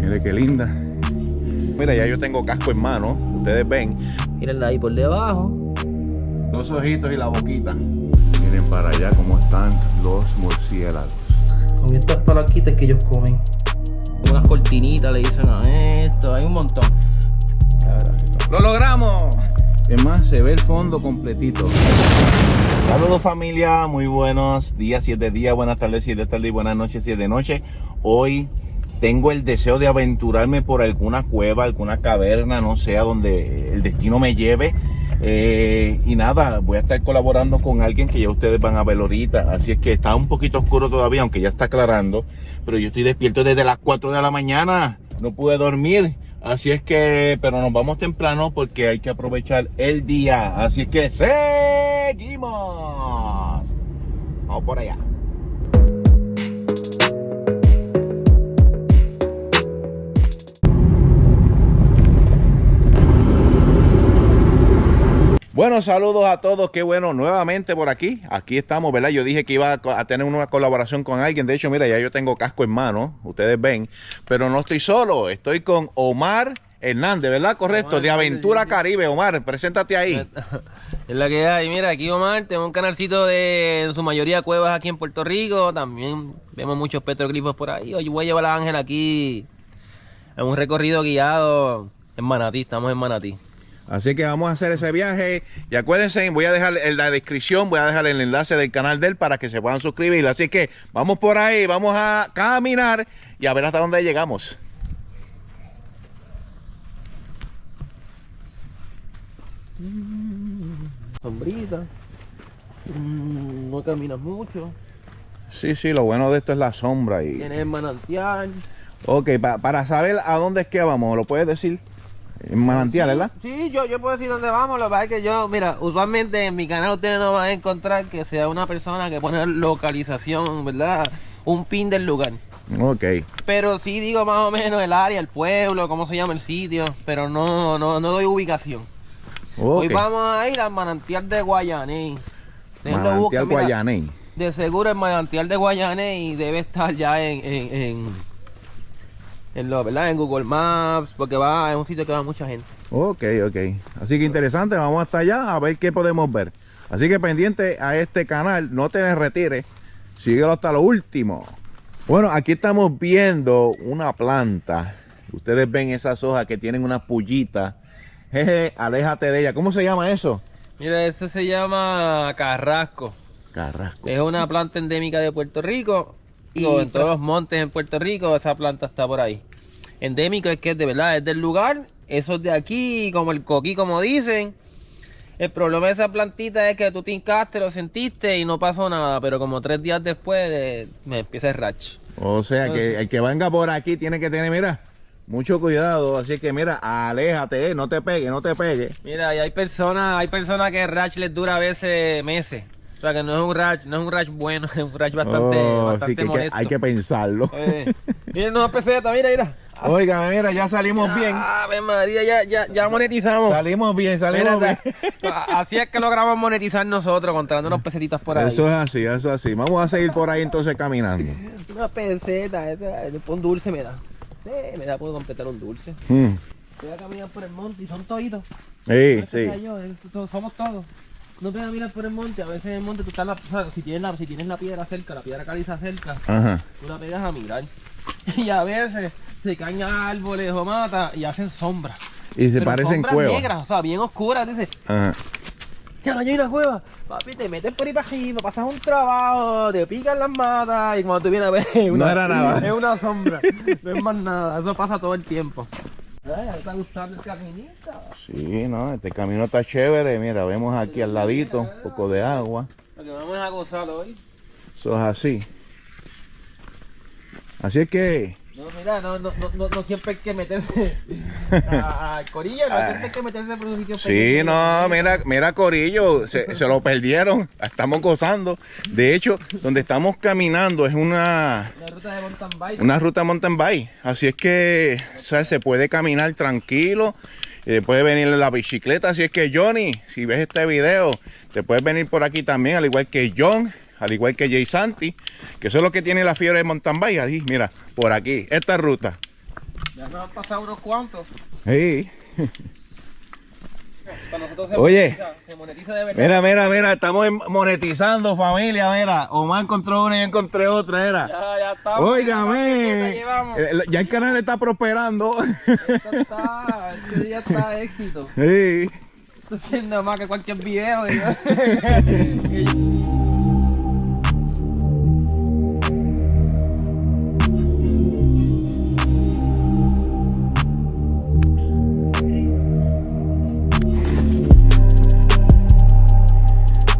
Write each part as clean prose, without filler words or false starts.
Mire qué linda. Mira, ya yo tengo casco en mano. Ustedes ven. Mírenla ahí por debajo. Los ojitos y la boquita. Miren para allá cómo están los murciélagos. Con estas palaquitas que ellos comen. Unas cortinitas le dicen a esto. Hay un montón. ¡Lo logramos! Es más, se ve el fondo completito. Saludos familia, muy buenos días, 7 días, buenas tardes, 7 tardes y buenas noches, 7 noches. Hoy tengo el deseo de aventurarme por alguna cueva, alguna caverna, no sé, a donde el destino me lleve. Y nada, voy a estar colaborando con alguien que ya ustedes van a ver ahorita. Así es que está un poquito oscuro todavía, aunque ya está aclarando. Pero yo estoy despierto desde las 4 de la mañana, no pude dormir. Así es que, pero nos vamos temprano porque hay que aprovechar el día. Así es que seguimos. Vamos por allá. Bueno, saludos a todos, qué bueno, nuevamente por aquí estamos, ¿verdad? Yo dije que iba a tener una colaboración con alguien, de hecho, mira, ya yo tengo casco en mano, ustedes ven, pero no estoy solo, estoy con Omar Hernández, ¿verdad? Correcto, Omar, de Aventura Caribe. Omar, preséntate ahí. Es la que hay, mira, aquí Omar, tengo un canalcito de, en su mayoría, cuevas aquí en Puerto Rico, también vemos muchos petroglifos por ahí. Hoy voy a llevar a Ángel aquí en un recorrido guiado en Manatí, estamos en Manatí. Así que vamos a hacer ese viaje y acuérdense, voy a dejar en la descripción, voy a dejar el enlace del canal de él para que se puedan suscribir. Así que vamos por ahí, vamos a caminar y a ver hasta dónde llegamos. Sombrita, no caminas mucho. Sí, lo bueno de esto es la sombra. Tienes el manantial. Ok, para saber a dónde es que vamos, ¿lo puedes decir? En manantial, ¿verdad? Sí, yo puedo decir dónde vamos. Lo que pasa es que yo, mira, usualmente en mi canal ustedes no van a encontrar que sea una persona que pone localización, ¿verdad? Un pin del lugar. Ok. Pero sí digo más o menos el área, el pueblo, cómo se llama el sitio, pero no doy ubicación. Okay. Hoy vamos a ir al manantial de Guayaney. Manantial Guayaney. De seguro el manantial de Guayaney debe estar ya en ¿verdad? En Google Maps, porque es un sitio que va mucha gente. Ok. Así que interesante, vamos hasta allá a ver qué podemos ver. Así que pendiente a este canal, no te retires, síguelo hasta lo último. Bueno, aquí estamos viendo una planta. Ustedes ven esas hojas que tienen unas pullitas. Jeje, aléjate de ella. ¿Cómo se llama eso? Mira, eso se llama carrasco. Carrasco. Es una planta endémica de Puerto Rico. Y en todos los montes en Puerto Rico esa planta está por ahí. Endémico es que es de verdad, es del lugar. Eso es de aquí, como el coquí, como dicen. El problema de esa plantita es que tú te hincaste, lo sentiste y no pasó nada. Pero como 3 días después me empieza el rash. O sea que el que venga por aquí tiene que tener, mira, mucho cuidado. Así que mira, aléjate, no te pegue. Mira, y hay personas que el rash les dura a veces meses. O sea que no es un rash bueno, es un rash bastante molesto. Hay que pensarlo. Miren una peseta, mira. Oiga, mira, ya salimos bien. Ave María, ya monetizamos. Salimos bien. Así es que logramos monetizar nosotros, contando unas pesetitas por ahí. Eso es así. Vamos a seguir por ahí entonces caminando. Una peseta, un dulce me da. Sí, me da, puedo completar un dulce. Voy a caminar por el monte y son toditos. Sí. Somos todos. No te vas a mirar por el monte, a veces en el monte tú estás si tienes la piedra cerca, la piedra caliza cerca, ajá, tú la pegas a mirar. Y a veces se caen árboles o matas y hacen sombras. Y se parecen cuevas negras, o sea, bien oscuras, dices, ajá. Ya no hay una cueva, papi, te metes por ahí para arriba, pasas un trabajo, te pican las matas y cuando tú vienes a ver no era nada. Es una sombra, no es más nada, eso pasa todo el tiempo. ¿Te está gustando el caminito? Sí, no, este camino está chévere. Mira, vemos aquí al ladito un poco de agua. Lo que vamos a gozar hoy. Eso es así. Así es que... No, mira, no siempre hay que meterse al corillo, no siempre hay que meterse por un sitio. Sí, no, mira Corillo, se lo perdieron, estamos gozando. De hecho, donde estamos caminando es una ruta de mountain bike. Una ruta de mountain bike, así es que, o sea, se puede caminar tranquilo, puede venir en la bicicleta, así es que Johnny, si ves este video, te puedes venir por aquí también, al igual que John, al igual que Jay Santi, que eso es lo que tiene la fiebre de mountain bike, ahí, mira, por aquí, esta ruta. Ya nos han pasado unos cuantos. Sí. Para nosotros Oye, se monetiza de verdad. mira, estamos monetizando, familia, mira. Omar encontró una y yo encontré otra, era. Ya estamos. Óigame, Llevamos. ya el canal está prosperando. Este día está éxito. Sí. Esto es siendo más que cualquier video.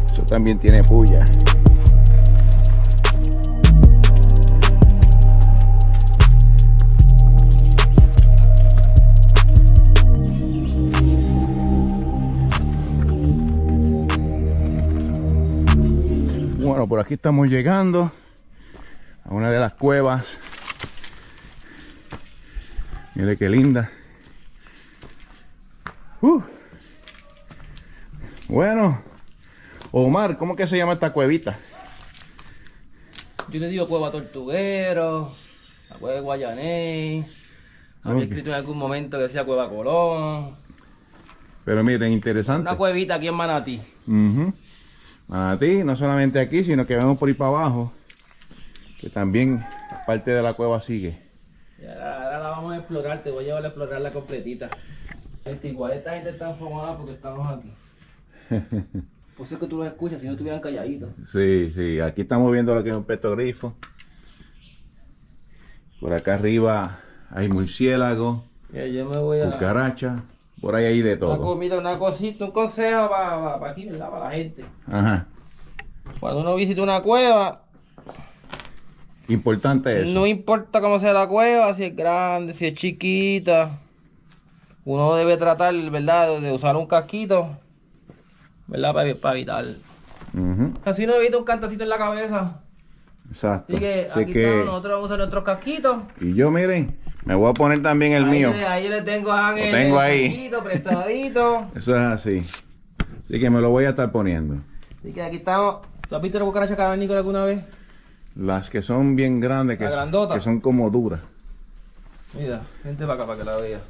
Eso también tiene puya. Bueno, por aquí estamos llegando a una de las cuevas. Mire qué linda. Bueno, Omar, ¿cómo que se llama esta cuevita? Yo le digo cueva Tortuguero, la cueva de Guayanés. Había escrito en algún momento que decía cueva Colón. Pero miren, interesante. Una cuevita aquí en Manatí. Manatí, no solamente aquí, sino que vemos por ahí para abajo, que también parte de la cueva sigue. Y ahora la vamos a explorar, te voy a llevar a explorarla completita. Igual esta gente está enfocada porque estamos aquí. Por eso es que tú los escuchas, si no estuvieran calladitos. Sí, aquí estamos viendo lo que es un petrogrifo. Por acá arriba hay murciélago, Yo me voy a... cucaracha, por ahí hay de todo. Mira, una cosita, un consejo para aquí, ¿verdad? Para la gente. Ajá. Cuando uno visita una cueva, Importante eso. no importa cómo sea la cueva, si es grande, si es chiquita, uno debe tratar, ¿verdad?, de usar un casquito, ¿verdad?, para evitar. Así no evita un cantacito en la cabeza. Exacto. Así que aquí estamos, nosotros vamos a usar nuestros casquitos. Y yo, miren, me voy a poner también el mío. Ahí le tengo a Ángel. Lo tengo ahí. Casquito, prestadito. Eso es así. Así que me lo voy a estar poniendo. Así que aquí estamos. ¿Tú has visto la cucaracha cavernícola alguna vez? Las que son bien grandes, La grandota. que son como duras. Mira, vente para acá para que la vea.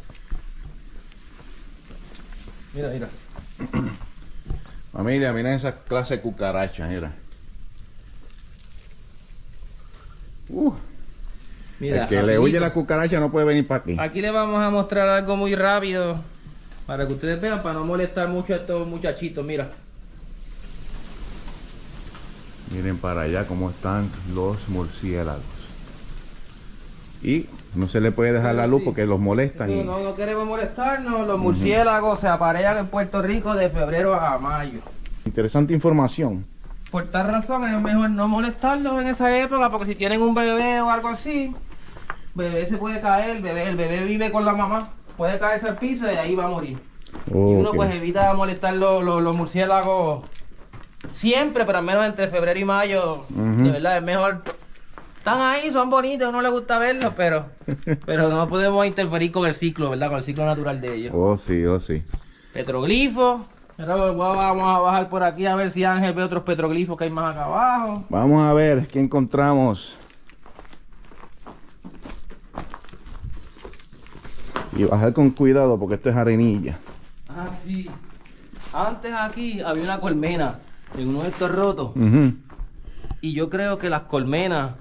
Mira. Familia, miren esa clase de cucarachas, mira. Mira, el que le huye la cucaracha no puede venir para aquí. Aquí les vamos a mostrar algo muy rápido para que ustedes vean, para no molestar mucho a estos muchachitos. Mira. Miren para allá cómo están los murciélagos. Y no se le puede dejar la luz porque los molestan. No queremos molestarnos. Los murciélagos se aparean en Puerto Rico de febrero a mayo. Interesante información. Por tal razón es mejor no molestarlos en esa época, porque si tienen un bebé o algo así, bebé se puede caer, el bebé vive con la mamá, puede caerse al piso y ahí va a morir. Y uno pues evita molestar los murciélagos siempre, pero al menos entre febrero y mayo, de verdad es mejor. Están ahí, son bonitos, a uno le gusta verlos, pero no podemos interferir con el ciclo, ¿verdad? Con el ciclo natural de ellos. Oh, sí. Petroglifos. Ahora vamos a bajar por aquí a ver si Ángel ve otros petroglifos que hay más acá abajo. Vamos a ver qué encontramos. Y bajar con cuidado porque esto es arenilla. Ah, sí. Antes aquí había una colmena en uno de estos rotos. Y yo creo que las colmenas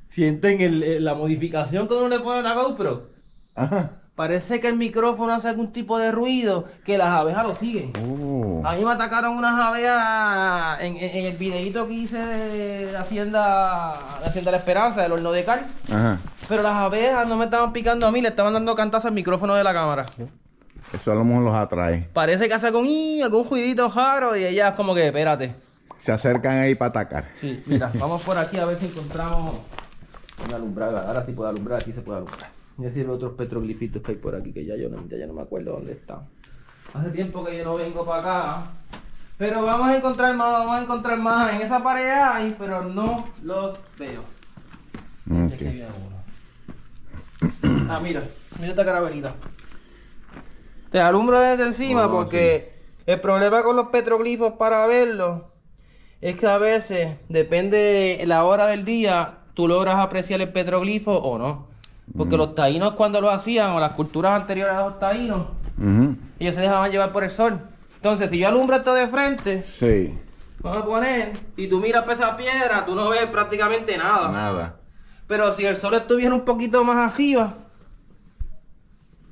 sienten la modificación que uno le pone a la GoPro. Ajá. Parece que el micrófono hace algún tipo de ruido que las abejas lo siguen. A mí me atacaron unas abejas en el videito que hice de Hacienda La Esperanza, del horno de cal. Ajá. Pero las abejas no me estaban picando a mí, le estaban dando cantazos al micrófono de la cámara. Eso a lo mejor los atrae. Parece que hace algún juidito raro y ellas como que, espérate. Se acercan ahí para atacar. Sí, mira, vamos por aquí a ver si encontramos una alumbrada. Ahora sí puede alumbrar, aquí se puede alumbrar. Y decir otros petroglifitos que hay por aquí, que ya yo no me acuerdo dónde están. Hace tiempo que yo no vengo para acá. Pero vamos a encontrar más. En esa pared hay, pero no los veo. Okay. Ah, mira esta caravelita. Te alumbro desde encima porque el problema con los petroglifos para verlos es que a veces, depende de la hora del día, tú logras apreciar el petroglifo o no. Porque los taínos cuando lo hacían, o las culturas anteriores a los taínos, ellos se dejaban llevar por el sol. Entonces, si yo alumbro esto de frente, Sí. vamos a poner, y tú miras para esa piedra, tú no ves prácticamente nada. Nada. Pero si el sol estuviera un poquito más arriba,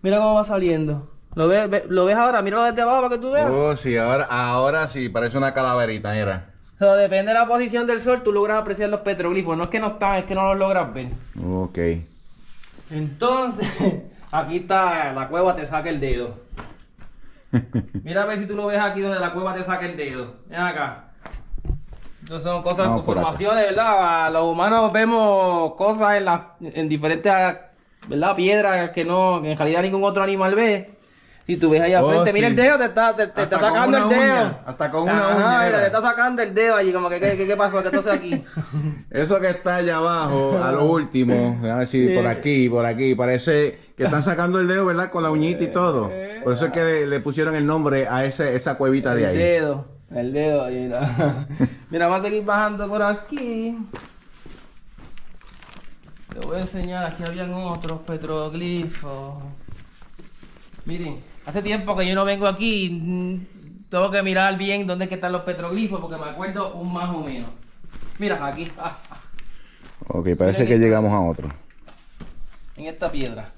mira cómo va saliendo. ¿Lo ves ahora? Míralo desde abajo para que tú veas. Oh, sí, ahora sí, parece una calaverita, mira. O sea, depende de la posición del sol, tú logras apreciar los petroglifos. No es que no están, es que no los logras ver. Ok. Entonces, aquí está, la cueva te saca el dedo. Mira a ver si tú lo ves aquí donde la cueva te saca el dedo. Ven acá. Entonces son cosas, Vamos por formaciones, ¿verdad? Los humanos vemos cosas en diferentes, ¿verdad? Piedras que en realidad ningún otro animal ve. Si tú ves allá frente, mira sí. el dedo, te está sacando el dedo. Uña, hasta con una Ajá, uña. mira, Mira. te está sacando el dedo allí, como que ¿qué pasó? ¿Qué entonces aquí? Eso que está allá abajo, a lo último, a ver si por aquí, parece que están sacando el dedo, ¿verdad? Con la uñita y todo. Por eso es que le pusieron el nombre a esa cuevita de ahí. El dedo ahí, mira. Mira, vamos a seguir bajando por aquí. Te voy a enseñar, aquí habían otros petroglifos. Miren, hace tiempo que yo no vengo aquí, tengo que mirar bien dónde es que están los petroglifos porque me acuerdo un más o menos. Mira, aquí. Ok, parece que llegamos a otro. En esta piedra.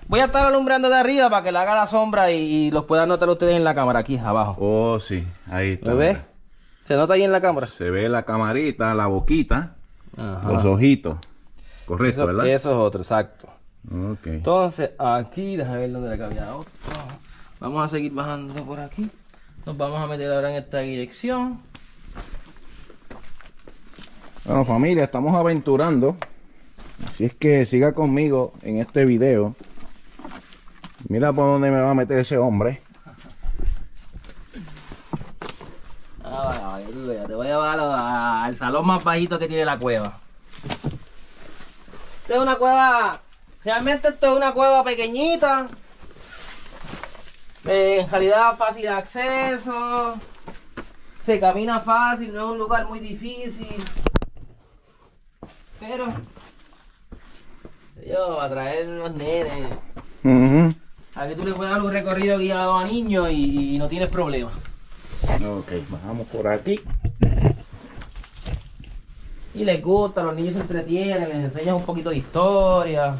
Voy a estar alumbrando de arriba para que le haga la sombra y los puedan notar ustedes en la cámara, aquí abajo. Oh, sí, ahí está. ¿Lo ves? ¿Se nota ahí en la cámara? Se ve la camarita, la boquita, Ajá. los ojitos. Correcto, ¿verdad? Eso es otro, exacto. Ok. Entonces, aquí, déjame ver dónde le cabía otro. Vamos a seguir bajando por aquí. Nos vamos a meter ahora en esta dirección. Bueno, familia, estamos aventurando. Así es que siga conmigo en este video. Mira por dónde me va a meter ese hombre. Te voy a llevar al salón más bajito que tiene la cueva. Esta es una cueva, realmente esto es una cueva pequeñita. En realidad fácil de acceso. Se camina fácil, no es un lugar muy difícil. Pero yo a traer unos nenes. Aquí tú le puedes dar un recorrido guiado a niños y no tienes problema. Ok, bajamos por aquí. Y les gusta, los niños se entretienen, les enseñas un poquito de historia.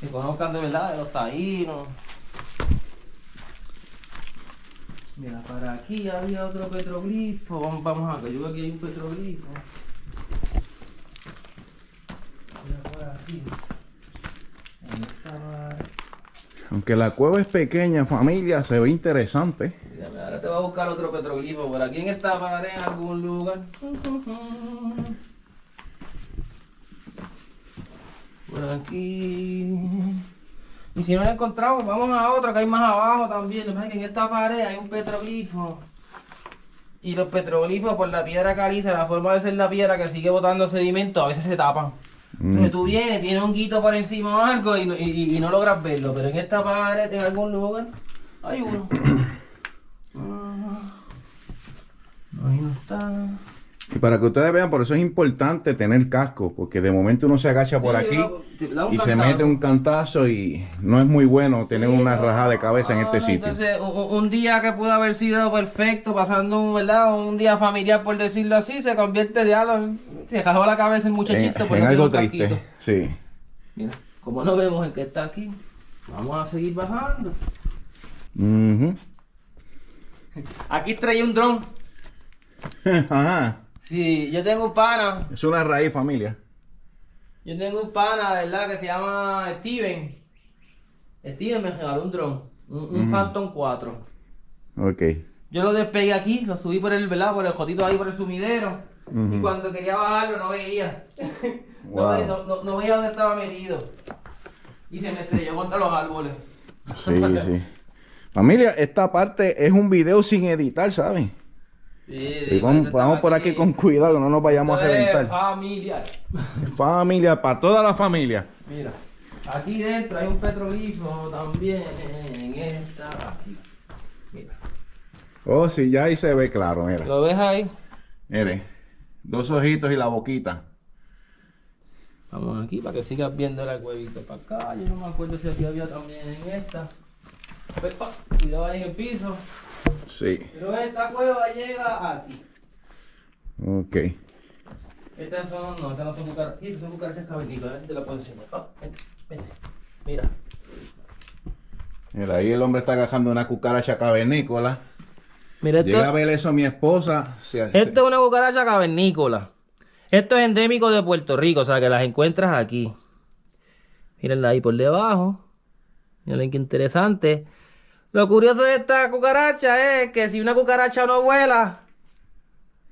Que conozcan de verdad de los taínos. Mira, para aquí había otro petroglifo. Vamos a ver, yo veo que hay un petroglifo. Mira por aquí. Ahí estaba. Aunque la cueva es pequeña, familia, se ve interesante. Mírame, ahora te voy a buscar otro petroglifo por aquí en esta pared en algún lugar. Por aquí. Y si no lo encontramos, vamos a otro que hay más abajo también. Lo que pasa es que en esta pared hay un petroglifo. Y los petroglifos por la piedra caliza, la forma de ser la piedra que sigue botando sedimento, a veces se tapan. Entonces tú vienes, tienes un guito por encima o algo y no logras verlo. Pero en esta pared, en algún lugar, hay uno. Ahí no está. Y para que ustedes vean, por eso es importante tener casco, porque de momento uno se agacha por aquí y se mete un cantazo y no es muy bueno tener una rajada de cabeza en este sitio. Entonces, un día que pudo haber sido perfecto, pasando ¿verdad? Un día familiar, por decirlo así, se convierte se rajó la cabeza el muchachito. En algo triste, sí. Mira, como no vemos el que está aquí, vamos a seguir bajando. Aquí trae un dron. Ajá. Sí, yo tengo un pana. Es una raíz, familia. Yo tengo un pana, ¿verdad? Que se llama Steven. Steven me regaló un dron. Un Phantom 4. Ok. Yo lo despegué aquí, lo subí por el, ¿verdad? Por el jotito ahí, por el sumidero. Y cuando quería bajarlo no veía. Wow. No veía dónde estaba metido. Y se me estrelló contra los árboles. Sí, sí. Familia, esta parte es un video sin editar, ¿saben? Sí, vamos por aquí con cuidado, que no nos vayamos a reventar. Familiar. Familia, para toda la familia. Mira, aquí dentro hay un petroglifo también. Aquí. Mira. Oh, sí, ya ahí se ve claro, mira. ¿Lo ves ahí? Mire, dos ojitos y la boquita. Vamos aquí para que sigas viendo la cuevita para acá. Yo no me acuerdo si aquí había también en esta. Pepa, cuidado ahí en el piso. Sí. Pero esta cueva llega aquí. Ok. Estas no son cucarachas. Sí, estas son cucarachas cavernícolas. A ver si te la puedo enseñar. Oh, vente, vente. Mira. Mira, ahí el hombre está agajando una cucaracha cavernícola. Mira, Llega a ver eso mi esposa. Esto es una cucaracha cavernícola. Esto es endémico de Puerto Rico, o sea que las encuentras aquí. Mírenla ahí por debajo. Miren qué interesante. Lo curioso de esta cucaracha es que si una cucaracha no vuela,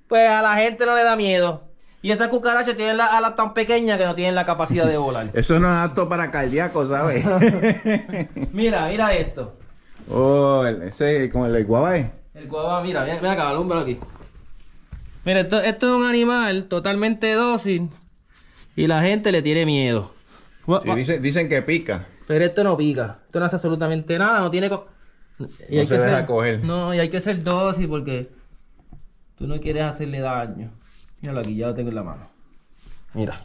pues a la gente no le da miedo. Y esas cucarachas tienen las alas tan pequeñas que no tienen la capacidad de volar. Eso no es apto para cardíacos, ¿sabes? Mira esto. Oh, ese como el guabay. El guava, mira acá, alúmbralo aquí. Mira, esto es un animal totalmente dócil y la gente le tiene miedo. Sí, dicen que pica. Pero esto no pica, esto no hace absolutamente nada, no tiene... Y no se deja coger. No, y hay que ser dócil porque tú no quieres hacerle daño. Míralo aquí, ya lo tengo en la mano. Mira.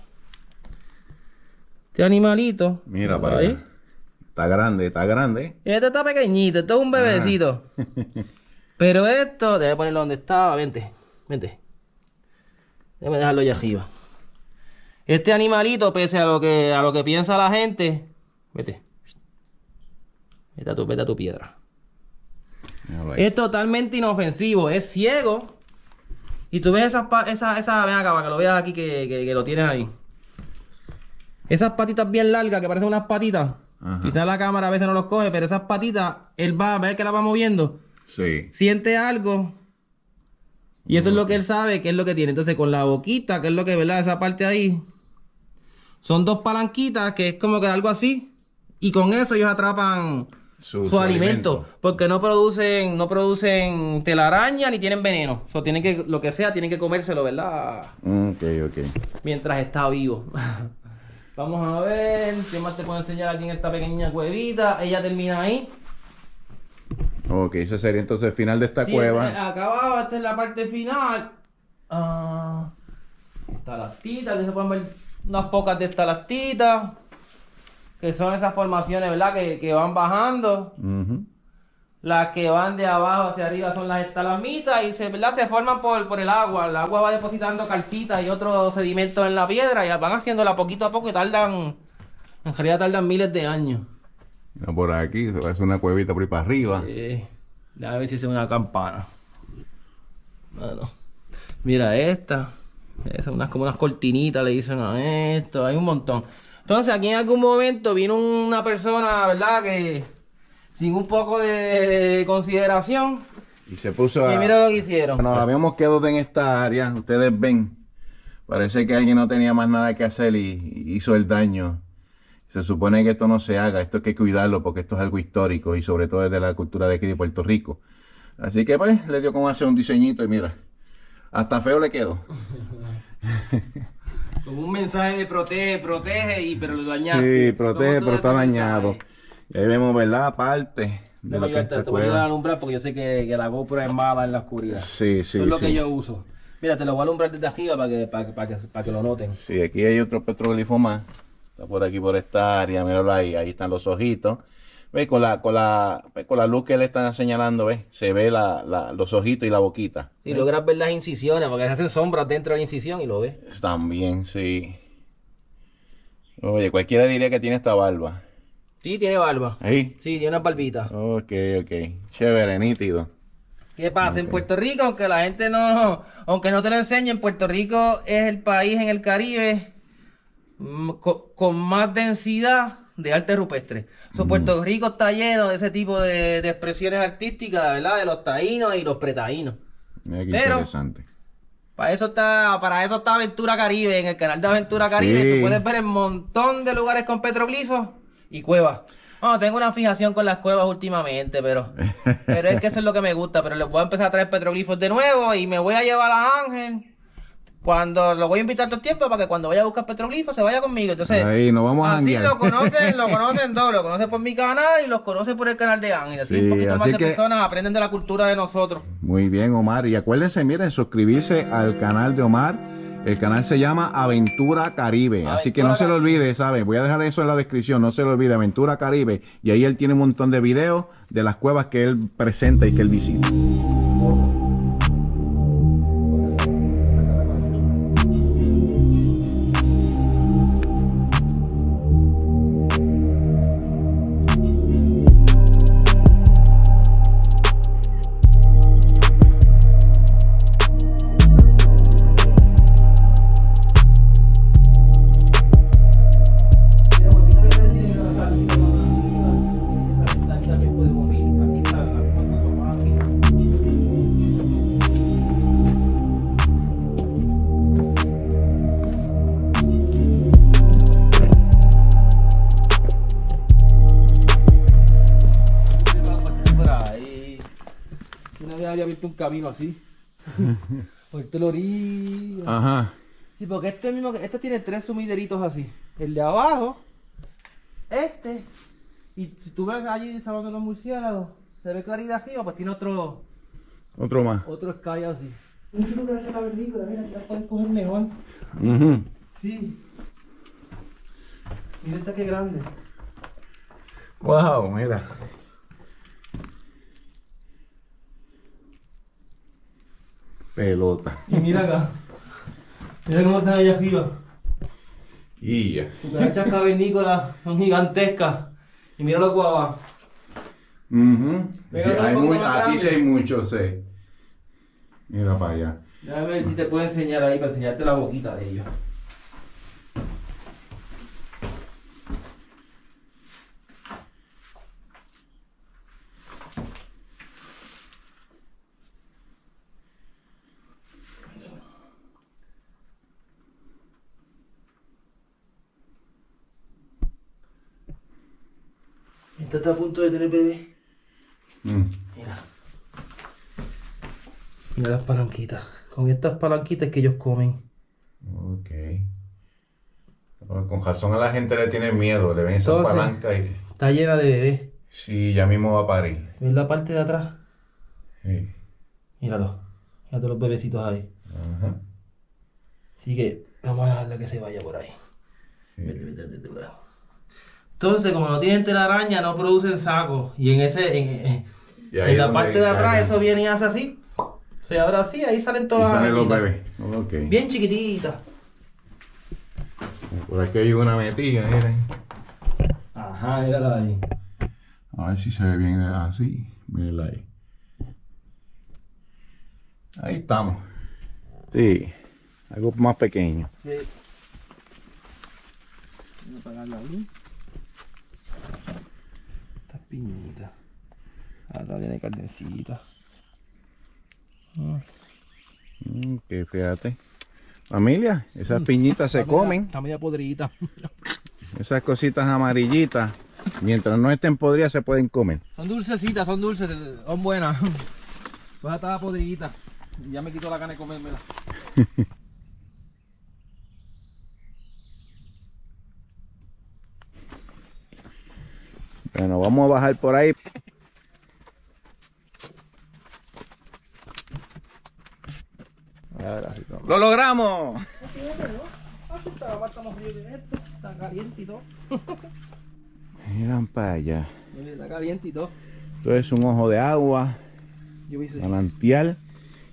Este animalito. Mira para allá. Está grande, está grande. Este está pequeñito, esto es un bebecito. Pero esto, déjame ponerlo donde estaba, vente. Déjame dejarlo allá arriba. Este animalito, pese a lo que piensa la gente, vete a tu piedra. Es totalmente inofensivo, es ciego. Y tú ves ven acá, para que lo veas aquí que lo tienes ahí. Esas patitas bien largas que parecen unas patitas. Ajá. Quizás la cámara a veces no los coge, pero esas patitas, él va a ver que las va moviendo. Sí. Siente algo. Y eso es lo que él sabe, que es lo que tiene. Entonces con la boquita, que es lo que, ¿verdad? Esa parte ahí. Son dos palanquitas, que es como que algo así. Y con eso ellos atrapan su alimento. Porque no producen telaraña ni tienen veneno. O sea, tienen que, lo que sea, tienen que comérselo, ¿verdad? Ok. Mientras está vivo. Vamos a ver, ¿qué más te puedo enseñar aquí en esta pequeña cuevita? Ella termina ahí. Ok, ese sería entonces el final de esta cueva. Acá abajo, esta es la parte final. Estalactitas, que se pueden ver unas pocas de estalactitas. Que son esas formaciones, ¿verdad? Que van bajando. Las que van de abajo hacia arriba son las estalagmitas y ¿verdad? Se forman por el agua. El agua va depositando calcitas y otros sedimentos en la piedra y van haciéndola poquito a poco y en realidad tardan miles de años. Por aquí, se va a hacer una cuevita por ahí para arriba. A ver si es una campana. Bueno, mira esta. Son como unas cortinitas le dicen a esto. Hay un montón. Entonces aquí en algún momento vino una persona, ¿verdad? Que sin un poco de consideración. Y se puso a... Y mira lo que hicieron. Nos habíamos quedado en esta área. Ustedes ven. Parece que alguien no tenía más nada que hacer y hizo el daño. Se supone que esto no se haga, esto hay que cuidarlo porque esto es algo histórico y sobre todo desde la cultura de aquí de Puerto Rico. Así que pues le dio como hacer un diseñito y mira, hasta feo le quedó. Como un mensaje de protege, pero lo dañaste. Sí, protege, pero está dañado. Y ahí vemos, ¿verdad? Aparte de lo que te voy a ayudar a alumbrar porque yo sé que la GoPro es mala en la oscuridad. Sí. Eso es lo que yo uso. Mira, te lo voy a alumbrar desde arriba para que lo noten. Sí, aquí hay otro petroglifo más. Está por aquí, por esta área, míralo ahí están los ojitos. ¿Ves? Con la luz que le están señalando, ¿ves? Se ve los ojitos y la boquita. Sí, logras ver las incisiones, porque se hacen sombras dentro de la incisión y lo ves. También, sí. Oye, cualquiera diría que tiene esta barba. Sí, tiene barba. ¿Ahí? Sí, tiene una barbita. Ok. Chévere, nítido. ¿Qué pasa? En Puerto Rico, aunque la gente aunque no te lo enseñe, en Puerto Rico es el país en el Caribe con más densidad de arte rupestre. Puerto Rico está lleno de ese tipo de expresiones artísticas, ¿verdad? De los taínos y los pretaínos. Mira qué interesante. Para eso está Aventura Caribe. En el canal de Aventura Caribe tú puedes ver un montón de lugares con petroglifos y cuevas. Tengo una fijación con las cuevas últimamente, pero es que eso es lo que me gusta. Pero les voy a empezar a traer petroglifos de nuevo y me voy a llevar a Ángel. Cuando lo voy a invitar todo el tiempo para que cuando vaya a buscar petroglifos se vaya conmigo. Entonces, ahí nos vamos a janguear. Así lo conocen todos, lo conocen por mi canal y los conocen por el canal de Ángel. Así un poquito más de personas aprenden de la cultura de nosotros. Muy bien, Omar. Y acuérdense, miren, suscribirse al canal de Omar El canal se llama Aventura Caribe, así que no se lo olvide, ¿sabe? Voy a dejar eso en la descripción, no se lo olvide, Aventura Caribe. Y ahí él tiene un montón de videos de las cuevas que él presenta y que él visita. Había visto un camino así. Por toda la orilla. Ajá. Sí, porque este tiene 3 sumideritos así. El de abajo, y si tú ves allí salvando los murciélagos, se ve claridad arriba, pues tiene otro Más. otro sky así. Un chico que hace la película, mira, ya puedes coger mejor. Sí. Mira esta que grande. Wow, mira. Pelota. Y mira acá. Mira cómo están allá arriba. Y ya. Cucarachas cavernícolas son gigantescas. Y mira los guavas. Sí, aquí sí hay muchos, sí. Mira para allá. Déjame ver si te puedo enseñar ahí para enseñarte la boquita de ellos. Esta está a punto de tener bebé. Mira. Mira las palanquitas. Con estas palanquitas que ellos comen. Ok. Con razón a la gente le tiene miedo, le ven esa Entonces, palanca y... Está llena de bebés. Sí, ya mismo va a parir. ¿Ves la parte de atrás? Sí. Míralo. Mírate los bebecitos ahí. Ajá. Así que vamos a dejarla que se vaya por ahí. Sí. Entonces, como no tienen telaraña, no producen sacos. Y en la parte de atrás, eso viene y hace así. Se abre así, ahí salen todas las salen los arañitas. bebés. Okay. Bien chiquititas. Por aquí hay una metida, miren. Ajá, mírala ahí. A ver si se ve bien así. Mírala ahí. Ahí estamos. Sí, algo más pequeño. Sí. Voy a apagar la luz. Estas piñitas. Acá viene carnecita. Que fíjate. Familia, esas piñitas se comen. Está media podridita. Esas cositas amarillitas, mientras no estén podridas, se pueden comer. Son dulcecitas, son dulces, son buenas. Pues estaba podridita. Ya me quito la gana de comérmela. Bueno, vamos a bajar por ahí. ¡Lo logramos! Está caliente y todo. Miran para allá. Está caliente y todo. Esto es un ojo de agua, Yo hice. manantial.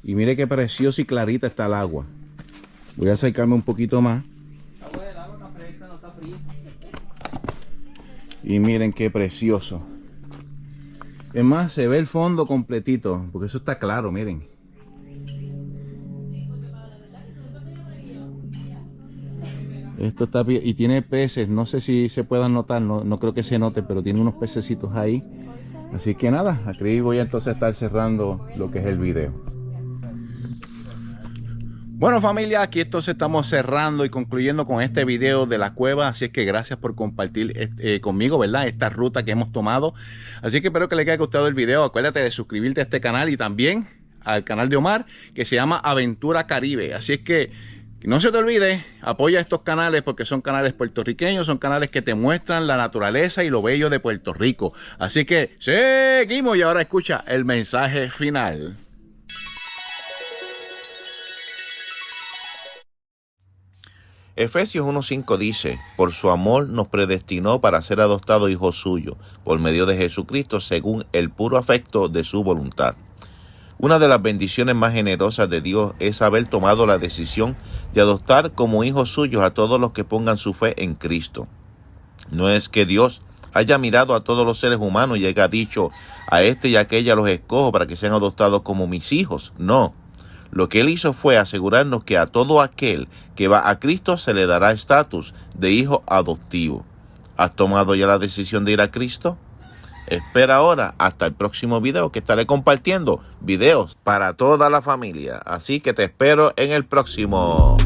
Y mire qué precioso y clarita está el agua. Voy a acercarme un poquito más. Agua del agua está fresca, no está fría. Y miren qué precioso. Es más, se ve el fondo completito, porque eso está claro, miren. Esto está bien, y tiene peces, no sé si se puedan notar, no creo que se note, pero tiene unos pececitos ahí. Así que nada, aquí voy a entonces estar cerrando lo que es el video. Bueno familia, aquí entonces estamos cerrando y concluyendo con este video de la cueva, así es que gracias por compartir conmigo, ¿verdad? Esta ruta que hemos tomado. Así que espero que les haya gustado el video, acuérdate de suscribirte a este canal y también al canal de Omar, que se llama Aventura Caribe. Así es que no se te olvide, apoya estos canales porque son canales puertorriqueños, son canales que te muestran la naturaleza y lo bello de Puerto Rico. Así que seguimos y ahora escucha el mensaje final. Efesios 1:5 dice, por su amor nos predestinó para ser adoptados hijos suyos, por medio de Jesucristo, según el puro afecto de su voluntad. Una de las bendiciones más generosas de Dios es haber tomado la decisión de adoptar como hijos suyos a todos los que pongan su fe en Cristo. No es que Dios haya mirado a todos los seres humanos y haya dicho, a este y a aquella los escojo para que sean adoptados como mis hijos. No. Lo que Él hizo fue asegurarnos que a todo aquel que va a Cristo se le dará estatus de hijo adoptivo. ¿Has tomado ya la decisión de ir a Cristo? Espera ahora hasta el próximo video, que estaré compartiendo videos para toda la familia. Así que te espero en el próximo.